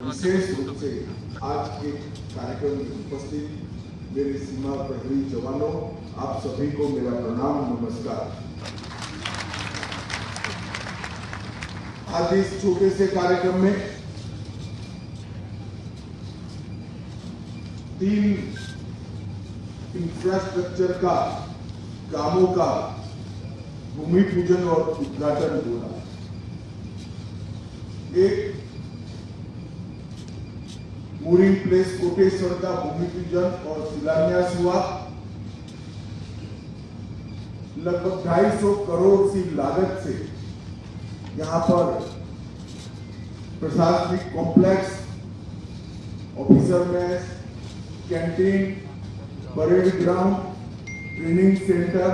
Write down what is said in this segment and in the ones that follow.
विशेष रूप से आज के कार्यक्रम में उपस्थित मेरे सीमा प्रहरी जवानों, आप सभी को मेरा प्रणाम, नमस्कार। आज इस छोटे से कार्यक्रम में 3 इंफ्रास्ट्रक्चर का कामों का भूमि पूजन और उद्घाटन हुआ। एक मूरिंग प्लेस कोटेश्वर का भूमि पूजन और शिलान्यास हुआ। लगभग 250 करोड़ की लागत से यहाँ पर प्रशासनिक complex, officer mess, canteen, parade ground, training centre,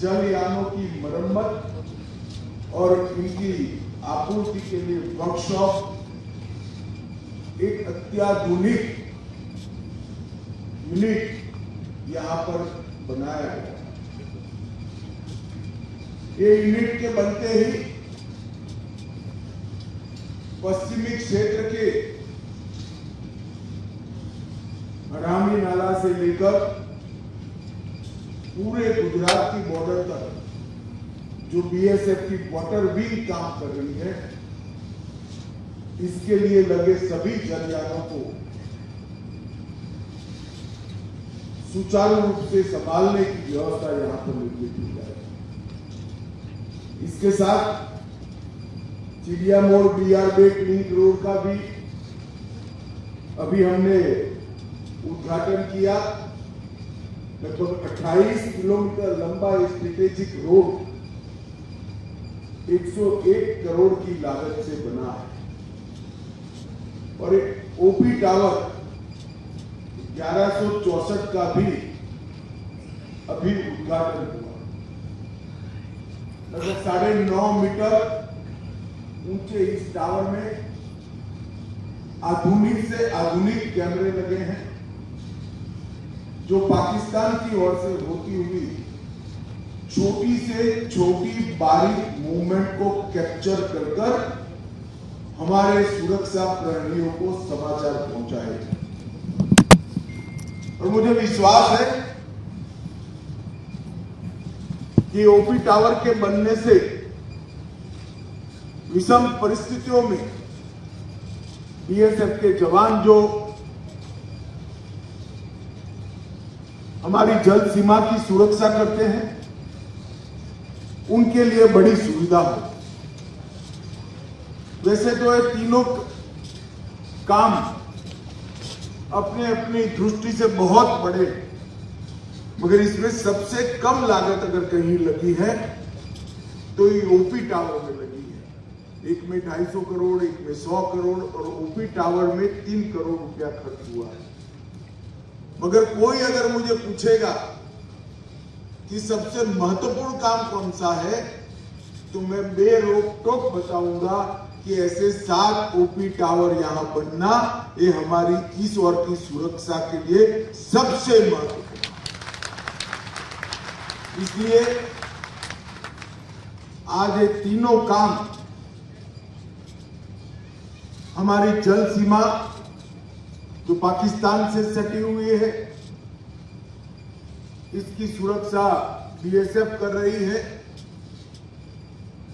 जल यानों की मरम्मत और इनकी आपूर्ति के लिए वर्कशॉप, एक अत्याधुनिक यूनिट यहाँ पर बनाया गया। ये यूनिट के बनते ही पश्चिमी क्षेत्र के हरामी नाला से लेकर पूरे गुजरात की बॉर्डर तक जो बीएसएफ की वाटर व्हील काम कर रही है, इसके लिए लगे सभी जलयानों को सुचारू रूप से संभालने की व्यवस्था यहां पर निर्मित की जाएगी। इसके साथ चिड़िया मोड़ BR-8 लिंक रोड का भी अभी हमने उद्घाटन किया। लगभग 28 किलोमीटर लंबा स्ट्रेटेजिक रोड 101 करोड़ की लागत से बना है और एक ओपी टावर 1164 का भी अभी उद्घाटन हुआ। लगभग 9.5 मीटर ऊंचे इस टावर में आधुनिक से आधुनिक कैमरे लगे हैं, जो पाकिस्तान की ओर से होती हुई छोटी से छोटी बारीक मूवमेंट को कैप्चर कर हमारे सुरक्षा प्रहरियों को समाचार पहुंचाएगा। और मुझे विश्वास है कि ओपी टावर के बनने से विषम परिस्थितियों में बीएसएफ के जवान जो हमारी जल सीमा की सुरक्षा करते हैं, उनके लिए बड़ी सुविधा हो। वैसे तो ये तीनों काम अपने अपनी दृष्टि से बहुत बड़े, मगर इसमें सबसे कम लागत अगर कहीं लगी है तो ये ओपी टावर में लगी है। एक में 250 करोड़, एक में 100 करोड़ और ओपी टावर में 3 करोड़ रुपया खर्च हुआ है। मगर कोई अगर मुझे पूछेगा कि सबसे महत्वपूर्ण काम कौन सा है, तो मैं बेरोक-टोक बताऊंगा कि ऐसे 7 ओपी टावर यहां बनना, ये हमारी इस ओर की सुरक्षा के लिए सबसे महत्वपूर्ण। इसलिए आज ये तीनों काम हमारी जल सीमा जो पाकिस्तान से सटी हुई है, इसकी सुरक्षा बीएसएफ कर रही है,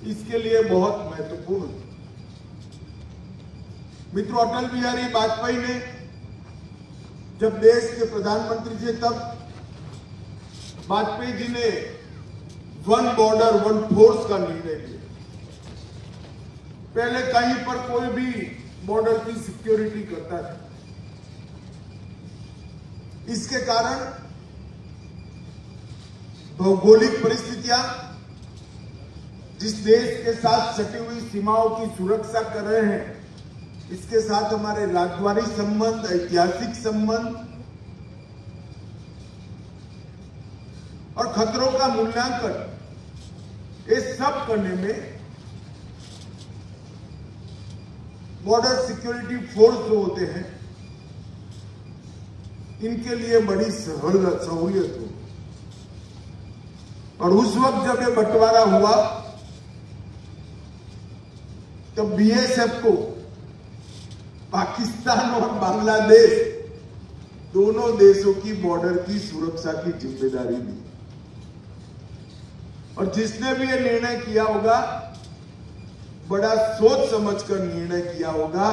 इसके लिए बहुत महत्वपूर्ण है। मित्रों, अटल बिहारी वाजपेयी ने जब देश के प्रधानमंत्री थे, तब वाजपेयी जी ने 1 बॉर्डर 1 फोर्स का निर्णय लिया। पहले कहीं पर कोई भी बॉर्डर की सिक्योरिटी करता था। इसके कारण भौगोलिक परिस्थितियां, जिस देश के साथ सटी हुई सीमाओं की सुरक्षा कर रहे हैं, इसके साथ हमारे राजद्वारी संबंध, ऐतिहासिक संबंध और खतरों का मूल्यांकन, ये सब करने में बॉर्डर सिक्योरिटी फोर्स जो होते हैं, इनके लिए बड़ी सहूलियत हो। और उस वक्त जब ये बंटवारा हुआ, तब बीएसएफ को पाकिस्तान और बांग्लादेश दोनों देशों की बॉर्डर की सुरक्षा की जिम्मेदारी दी। और जिसने भी ये निर्णय किया होगा बड़ा सोच समझकर निर्णय किया होगा,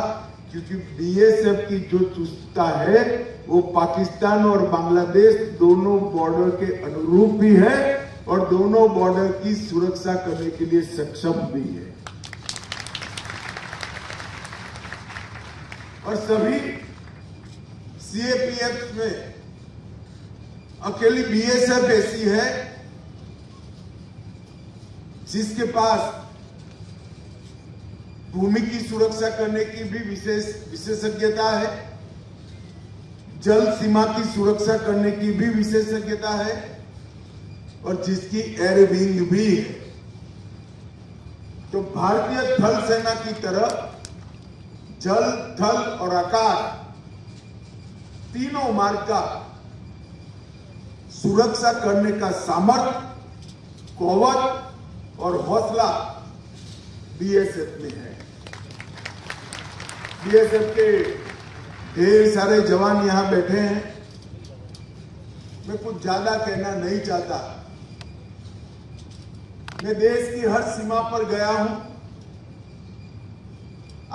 क्योंकि बीएसएफ की जो चुस्तता है वो पाकिस्तान और बांग्लादेश दोनों बॉर्डर के अनुरूप भी है और दोनों बॉर्डर की सुरक्षा करने के लिए सक्षम भी है। और सभी सीएपीएफ में अकेली बीएसएफ ऐसी है जिसके पास भूमि की सुरक्षा करने की भी विशेषज्ञता है, जल सीमा की सुरक्षा करने की भी विशेषज्ञता है और जिसकी एयर विंग भी है। तो भारतीय थल सेना की तरह जल, थल और आकाश तीनों मार्ग का सुरक्षा करने का सामर्थ्य, कौवत और हौसला बीएसएफ में है। बीएसएफ के ढेर सारे जवान यहां बैठे हैं। मैं कुछ ज्यादा कहना नहीं चाहता। मैं देश की हर सीमा पर गया हूं,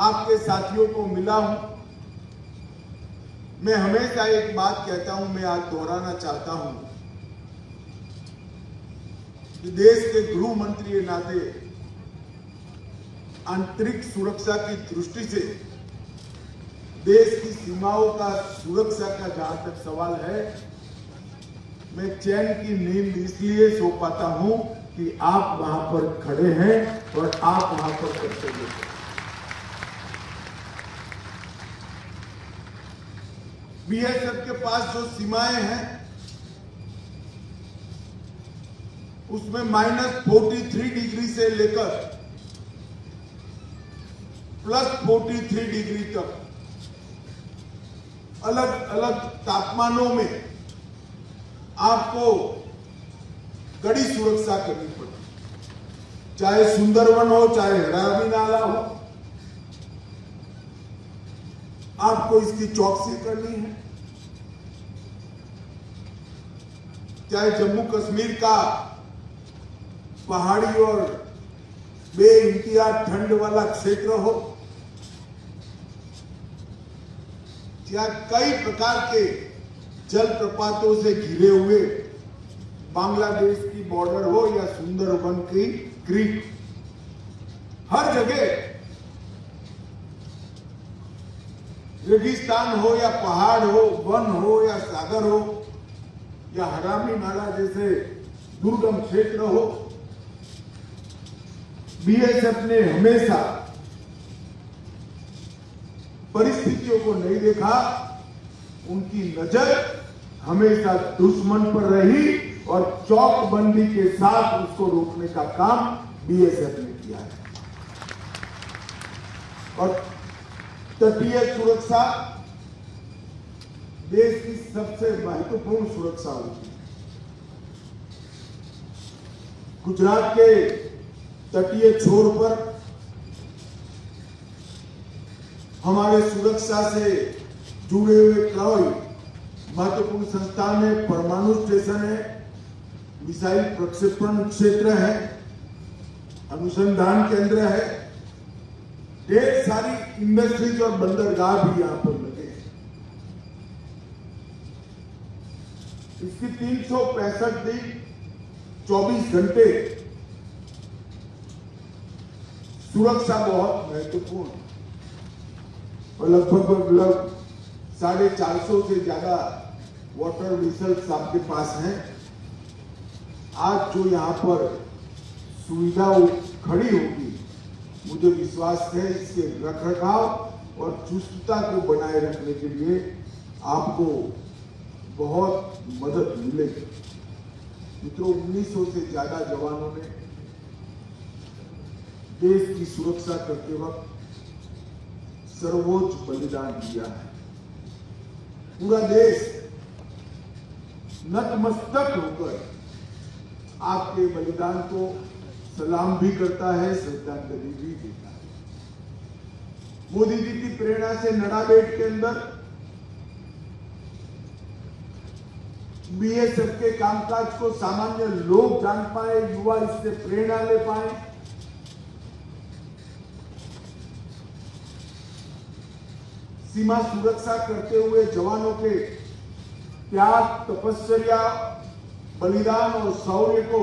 आपके साथियों को मिला हूं। मैं हमेशा एक बात कहता हूं, मैं आज दोहराना चाहता हूं कि देश के गृह मंत्री के नाते आंतरिक सुरक्षा की दृष्टि से देश की सीमाओं का सुरक्षा का जहां तक सवाल है, मैं चैन की नींद इसलिए सो पाता हूं कि आप वहां पर खड़े हैं और आप वहां पर कर्तव्य हैं। बीएसएफ के पास जो सीमाएं हैं उसमें -43 डिग्री से लेकर +43 डिग्री तक अलग अलग तापमानों में आपको कड़ी सुरक्षा करनी पड़ती, चाहे सुंदरवन हो, चाहे हरामी नाला हो, आपको इसकी चौकसी करनी है। चाहे जम्मू कश्मीर का पहाड़ी और बेइंतहा ठंड वाला क्षेत्र हो, या कई प्रकार के जलप्रपातों से घिरे हुए बांग्लादेश की बॉर्डर हो या सुंदरवन की क्रीक, हर जगह रेगिस्तान हो या पहाड़ हो, वन हो या सागर हो या हरामी नाला जैसे दुर्गम क्षेत्र हो, बीएसएफ ने हमेशा परिस्थितियों को नहीं देखा। उनकी नजर हमेशा दुश्मन पर रही और चौकबंदी के साथ उसको रोकने का काम बीएसएफ ने किया है। और तटीय सुरक्षा देश की सबसे महत्वपूर्ण सुरक्षा होती है। गुजरात के तटीय छोर पर हमारे सुरक्षा से जुड़े हुए कई महत्वपूर्ण संस्थान है, परमाणु स्टेशन है, मिसाइल प्रक्षेपण क्षेत्र है, अनुसंधान केंद्र है, ढेर सारी इंडस्ट्रीज और बंदरगाह भी यहां पर लगे हैं। इसकी 365 दिन 24 घंटे सुरक्षा बहुत महत्वपूर्ण है और लगभग 450 से ज्यादा वाटर वेसल्स आपके पास हैं। आज जो यहां पर सुविधा खड़ी होगी, मुझे विश्वास है इसके रखरखाव और चुस्तता को बनाए रखने के लिए आपको बहुत मदद मिलेगी। मित्रों, 1900 से ज्यादा जवानों ने देश की सुरक्षा करते वक्त सर्वोच्च बलिदान दिया है। पूरा देश नतमस्तक होकर आपके बलिदान को सलाम भी करता है, श्रद्धांजलि भी देता है। मोदी जी की प्रेरणा से नड़ाबेट के अंदर बीएसएफ के कामकाज को सामान्य लोग जान पाए, युवा इससे प्रेरणा ले पाए। सीमा सुरक्षा करते हुए जवानों के त्याग, तपस्या, बलिदान और शौर्य को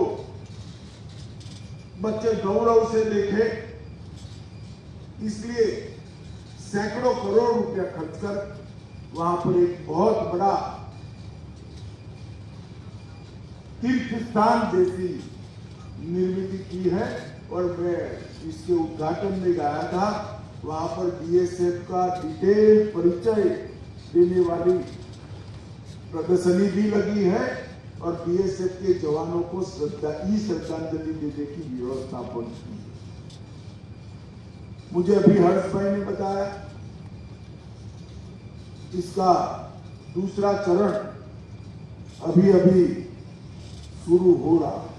बच्चे गौरव से देखे, इसलिए सैकड़ों करोड़ रुपया खर्च कर वहां पर एक बहुत बड़ा तीर्थ स्थान जैसी निर्मित की है। और मैं इसके उद्घाटन में गया था, वहां पर बीएसएफ का डिटेल परिचय देने वाली प्रदर्शनी भी लगी है और बीएसएफ के जवानों को श्रद्धांजलि देने की व्यवस्था पर की। मुझे अभी हर्ष भाई ने बताया इसका दूसरा चरण अभी शुरू हो रहा है।